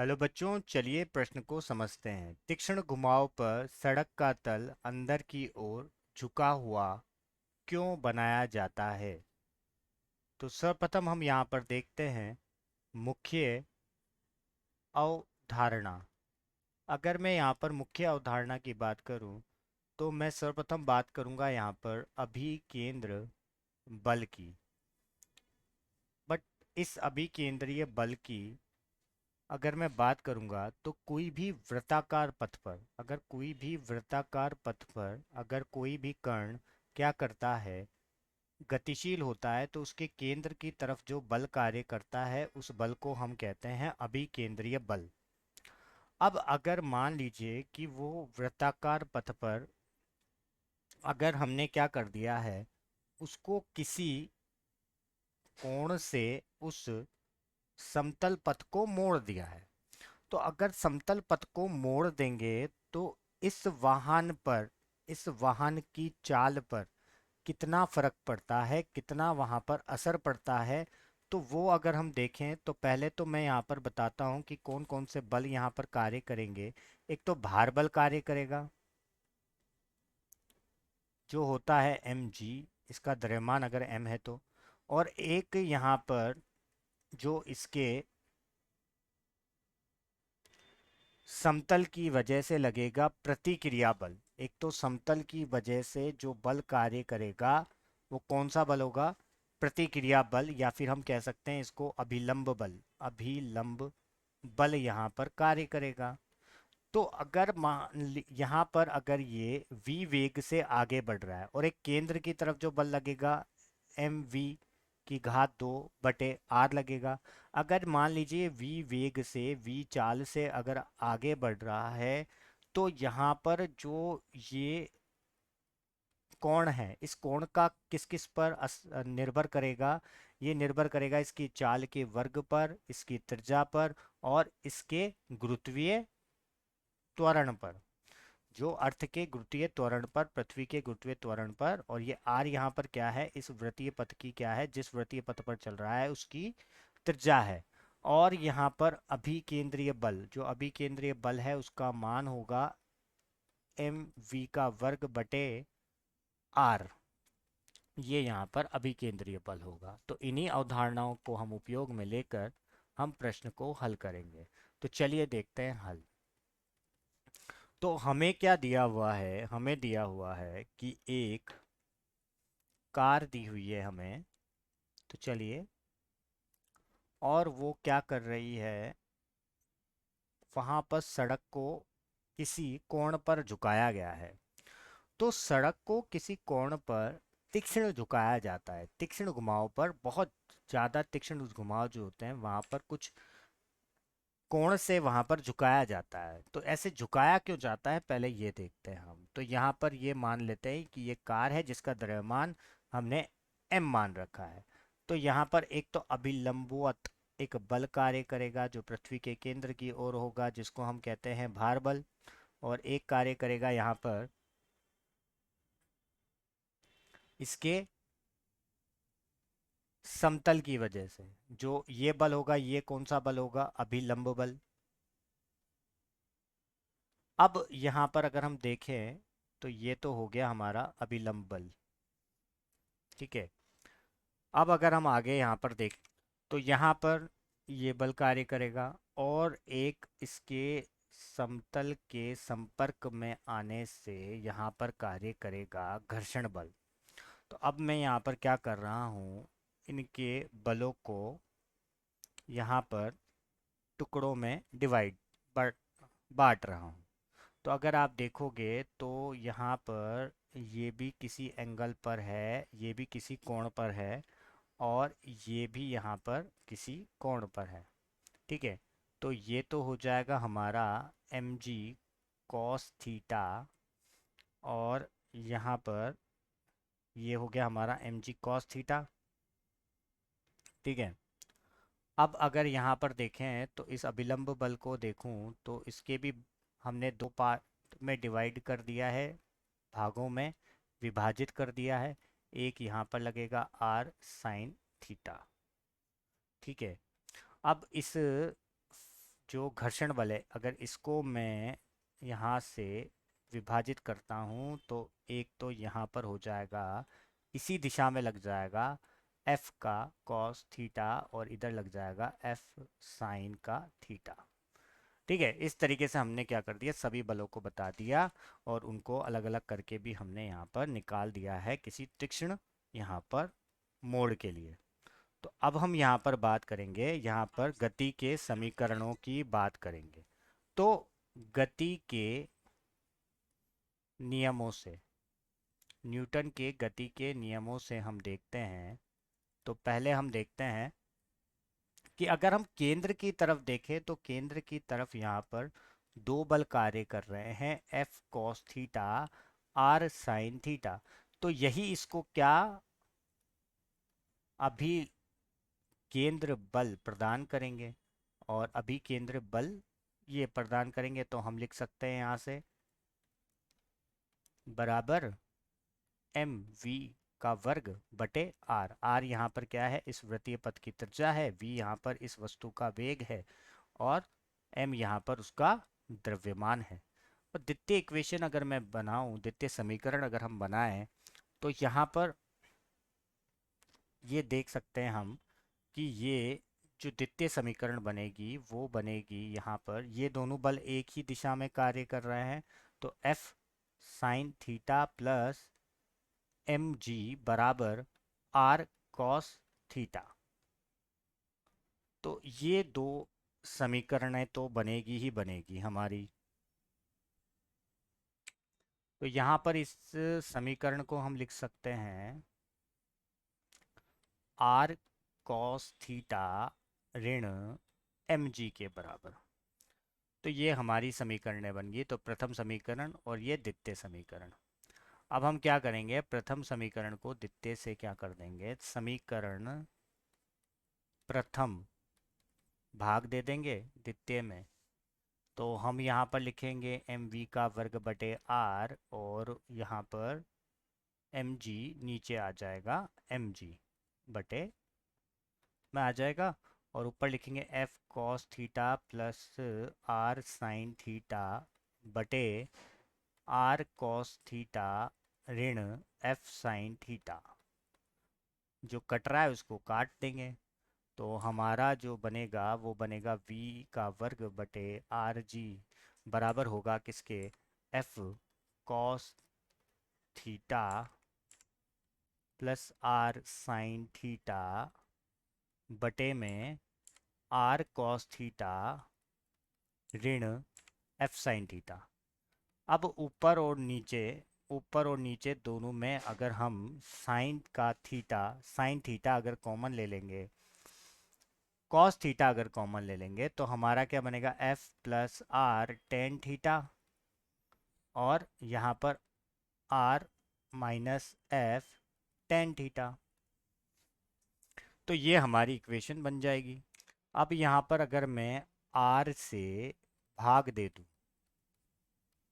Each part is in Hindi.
हेलो बच्चों, चलिए प्रश्न को समझते हैं। तीक्ष्ण घुमाव पर सड़क का तल अंदर की ओर झुका हुआ क्यों बनाया जाता है? तो सर्वप्रथम हम यहाँ पर देखते हैं मुख्य अवधारणा। अगर मैं यहाँ पर मुख्य अवधारणा की बात करूँ तो मैं सर्वप्रथम बात करूँगा यहाँ पर अभिकेंद्र बल की। बट इस अभिकेंद्रीय बल की अगर मैं बात करूंगा तो कोई भी वृत्ताकार पथ पर, अगर कोई भी वृत्ताकार पथ पर अगर कोई भी कण क्या करता है, गतिशील होता है, तो उसके केंद्र की तरफ जो बल कार्य करता है उस बल को हम कहते हैं अभिकेंद्रीय बल। अब अगर मान लीजिए कि वो वृत्ताकार पथ पर अगर हमने क्या कर दिया है, उसको किसी कोण से उस समतल पथ को मोड़ दिया है। तो अगर समतल पथ को मोड़ देंगे तो इस वाहन पर, इस वाहन की चाल पर कितना फर्क पड़ता है, कितना वहां पर असर पड़ता है, तो वो अगर हम देखें तो पहले तो मैं यहाँ पर बताता हूँ कि कौन कौन से बल यहाँ पर कार्य करेंगे। एक तो भार बल कार्य करेगा जो होता है mg, इसका द्रव्यमान अगर m है तो। और एक यहाँ पर जो इसके समतल की वजह से लगेगा प्रतिक्रिया बल। एक तो समतल की वजह से जो बल कार्य करेगा वो कौन सा बल होगा? प्रतिक्रिया बल, या फिर हम कह सकते हैं इसको अभिलंब बल। अभिलंब बल यहाँ पर कार्य करेगा। तो अगर यहाँ पर अगर ये v वेग से आगे बढ़ रहा है और एक केंद्र की तरफ जो बल लगेगा mv की घात 2/r लगेगा। अगर मान लीजिए v वेग से, v चाल से अगर आगे बढ़ रहा है तो यहाँ पर जो ये कोण है, इस कोण का किस किस पर निर्भर करेगा? ये निर्भर करेगा इसकी चाल के वर्ग पर, इसकी त्रिज्या पर, और इसके गुरुत्वीय त्वरण पर। जो अर्थ के गुरुत्वीय त्वरण पर, पृथ्वी के गुरुत्वीय त्वरण पर। और ये आर यहाँ पर क्या है? इस वृत्तीय पथ की क्या है? जिस वृत्तीय पथ पर चल रहा है उसकी त्रिज्या है। और यहाँ पर अभिकेंद्रीय बल, जो अभिकेंद्रीय बल है उसका मान होगा एम वी का वर्ग बटे आर। ये यहाँ पर अभिकेंद्रीय बल होगा। तो इन्हीं अवधारणाओं को हम उपयोग में लेकर हम प्रश्न को हल करेंगे। तो चलिए देखते हैं हल। तो हमें क्या दिया हुआ है? हमें दिया हुआ है कि एक कार दी हुई है हमें। तो चलिए, और वो क्या कर रही है, वहां पर सड़क को किसी कोण पर झुकाया गया है। तो सड़क को किसी कोण पर तीक्ष्ण झुकाया जाता है। तीक्ष्ण घुमाव पर, बहुत ज्यादा तीक्ष्ण घुमाव जो होते हैं वहां पर कुछ कोण से वहां पर झुकाया जाता है। तो ऐसे झुकाया क्यों जाता है, पहले ये देखते हैं हम। तो यहाँ पर ये मान लेते हैं कि ये कार है जिसका द्रव्यमान हमने m मान रखा है। तो यहाँ पर एक तो अभिलंबवत एक बल कार्य करेगा जो पृथ्वी के केंद्र की ओर होगा, जिसको हम कहते हैं भार बल। और एक कार्य करेगा यहाँ पर इसके समतल की वजह से। जो ये बल होगा, ये कौन सा बल होगा? अभिलंब बल। अब यहाँ पर अगर हम देखें तो ये तो हो गया हमारा अभिलंब बल, ठीक है। अब अगर हम आगे यहाँ पर देख तो यहाँ पर ये बल कार्य करेगा और एक इसके समतल के संपर्क में आने से यहाँ पर कार्य करेगा घर्षण बल। तो अब मैं यहाँ पर क्या कर रहा हूँ, इनके बलों को यहाँ पर टुकड़ों में बांट रहा हूँ। तो अगर आप देखोगे तो यहाँ पर ये भी किसी एंगल पर है, ये भी किसी कोण पर है, और ये भी यहाँ पर किसी कोण पर है, ठीक है। तो ये तो हो जाएगा हमारा एम जी कॉस थीटा, और यहाँ पर ये हो गया हमारा एम जी कॉस थीटा, ठीक है। अब अगर यहाँ पर देखें तो इस अभिलंब बल को देखूं तो इसके भी हमने दो पार्ट में डिवाइड कर दिया है, भागों में विभाजित कर दिया है। एक यहाँ पर लगेगा आर साइन थीटा, ठीक है। अब इस जो घर्षण बल है, अगर इसको मैं यहाँ से विभाजित करता हूँ तो एक तो यहाँ पर हो जाएगा, इसी दिशा में लग जाएगा एफ का कॉस थीटा, और इधर लग जाएगा एफ साइन का थीटा। ठीक है, इस तरीके से हमने क्या कर दिया, सभी बलों को बता दिया और उनको अलग अलग करके भी हमने यहाँ पर निकाल दिया है किसी तीक्ष्ण यहाँ पर मोड़ के लिए। तो अब हम यहाँ पर बात करेंगे, यहाँ पर गति के समीकरणों की बात करेंगे। तो गति के नियमों से, न्यूटन के गति के नियमों से हम देखते हैं, तो पहले हम देखते हैं कि अगर हम केंद्र की तरफ देखें तो केंद्र की तरफ यहाँ पर दो बल कार्य कर रहे हैं, F cos theta, R sine theta. तो यही इसको क्या अभी केंद्र बल प्रदान करेंगे, और अभी केंद्र बल ये प्रदान करेंगे, तो हम लिख सकते हैं यहाँ से बराबर एम वी का वर्ग बटे आर। आर यहाँ पर क्या है, इस वृत्तीय पथ की त्रिज्या है, वी यहाँ पर इस वस्तु का वेग है, और एम यहाँ पर उसका द्रव्यमान है। और द्वितीय इक्वेशन अगर मैं बनाऊं, द्वितीय समीकरण अगर हम बनाएं, तो यहाँ पर ये देख सकते हैं हम कि ये जो द्वितीय समीकरण बनेगी वो बनेगी, यहाँ पर ये दोनों बल एक ही दिशा में कार्य कर रहे हैं, तो F sine theta plus M G बराबर आर कॉस थीटा। तो ये दो समीकरणें तो बनेगी ही बनेगी हमारी। तो यहाँ पर इस समीकरण को हम लिख सकते हैं आर कॉस थीटा ऋण एम जी के बराबर। तो ये हमारी समीकरणें बन गई, तो प्रथम समीकरण और ये द्वितीय समीकरण। अब हम क्या करेंगे, प्रथम समीकरण को द्वितीय से क्या कर देंगे, समीकरण प्रथम भाग दे देंगे द्वितीय में। तो हम यहाँ पर लिखेंगे एम वी का वर्ग बटे आर, और यहाँ पर एम जी नीचे आ जाएगा, एम जी बटे में आ जाएगा, और ऊपर लिखेंगे F cos theta plus R sine theta बटे आर कॉस थीटा ऋण एफ साइन थीटा। जो कट रहा है उसको काट देंगे, तो हमारा जो बनेगा वो बनेगा v का वर्ग बटे आर जी बराबर होगा किसके, F cos theta plus R sine theta बटे में आर कॉस थीटा ऋण एफ साइन थीटा। अब ऊपर और नीचे दोनों में अगर हम साइन थीटा अगर कॉमन ले लेंगे, कॉस थीटा अगर कॉमन ले लेंगे, तो हमारा क्या बनेगा, F plus R tan theta, और यहाँ पर R minus F tan theta. तो ये हमारी इक्वेशन बन जाएगी। अब यहाँ पर अगर मैं आर से भाग दे दूँ,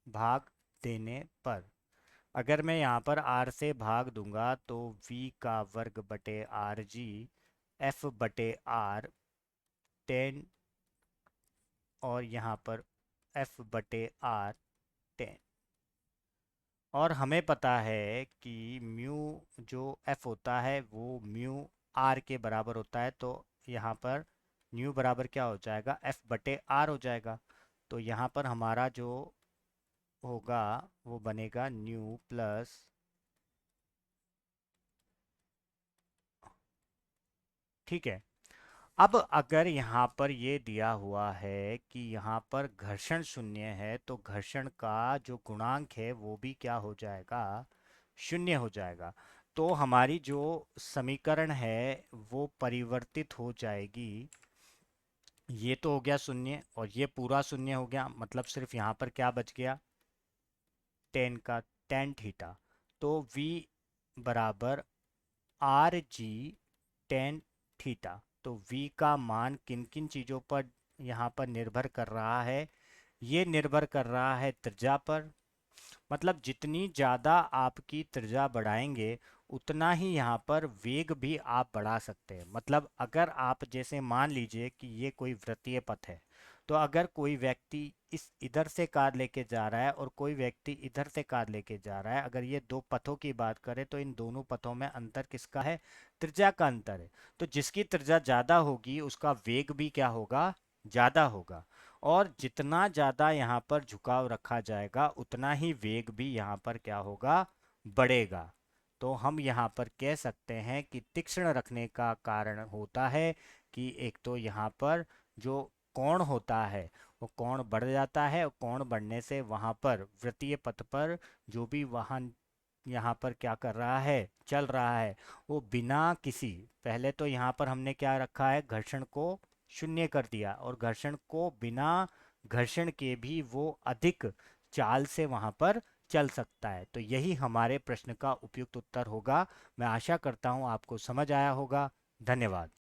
भाग देने पर अगर मैं यहाँ पर आर से भाग दूंगा, तो v का वर्ग बटे आर जी एफ बटे आर टेन, और यहाँ पर एफ बटे आर टेन। और हमें पता है कि म्यू जो एफ होता है वो म्यू आर के बराबर होता है, तो यहाँ पर न्यू बराबर क्या हो जाएगा, एफ बटे आर हो जाएगा। तो यहाँ पर हमारा जो होगा वो बनेगा न्यू प्लस, ठीक है। अब अगर यहाँ पर ये दिया हुआ है कि यहाँ पर घर्षण शून्य है, तो घर्षण का जो गुणांक है वो भी क्या हो जाएगा, शून्य हो जाएगा। तो हमारी जो समीकरण है वो परिवर्तित हो जाएगी। ये तो हो गया शून्य, और ये पूरा शून्य हो गया, मतलब सिर्फ यहाँ पर क्या बच गया, टेन का टेन थीटा। तो v बराबर आर जी टेन थीटा। तो v का मान किन किन चीज़ों पर यहाँ पर निर्भर कर रहा है, ये निर्भर कर रहा है त्रिज्या पर। मतलब जितनी ज़्यादा आपकी त्रिज्या बढ़ाएंगे उतना ही यहाँ पर वेग भी आप बढ़ा सकते हैं। मतलब अगर आप जैसे मान लीजिए कि ये कोई वृत्तीय पथ है, तो अगर कोई व्यक्ति इस इधर से कार लेके जा रहा है और कोई व्यक्ति इधर से कार लेके जा रहा है, अगर ये दो पथों की बात करें तो इन दोनों पथों में अंतर किसका है? त्रिज्या का अंतर है। तो जिसकी त्रिज्या ज़्यादा होगी उसका वेग भी क्या होगा? ज़्यादा होगा। और जितना ज़्यादा यहाँ पर झुकाव रखा जाएगा उतना ही वेग भी यहाँ पर क्या होगा? बढ़ेगा। तो हम यहाँ पर कह सकते हैं कि तीक्ष्ण रखने का कारण होता है कि एक तो यहाँ पर जो कोण होता है वो कोण बढ़ जाता है, और कोण बढ़ने से वहाँ पर वृत्तीय पथ पर जो भी वाहन यहाँ पर क्या कर रहा है, चल रहा है, वो बिना किसी, पहले तो यहाँ पर हमने क्या रखा है, घर्षण को शून्य कर दिया, और घर्षण को बिना घर्षण के भी वो अधिक चाल से वहाँ पर चल सकता है। तो यही हमारे प्रश्न का उपयुक्त उत्तर होगा। मैं आशा करता हूँ आपको समझ आया होगा। धन्यवाद।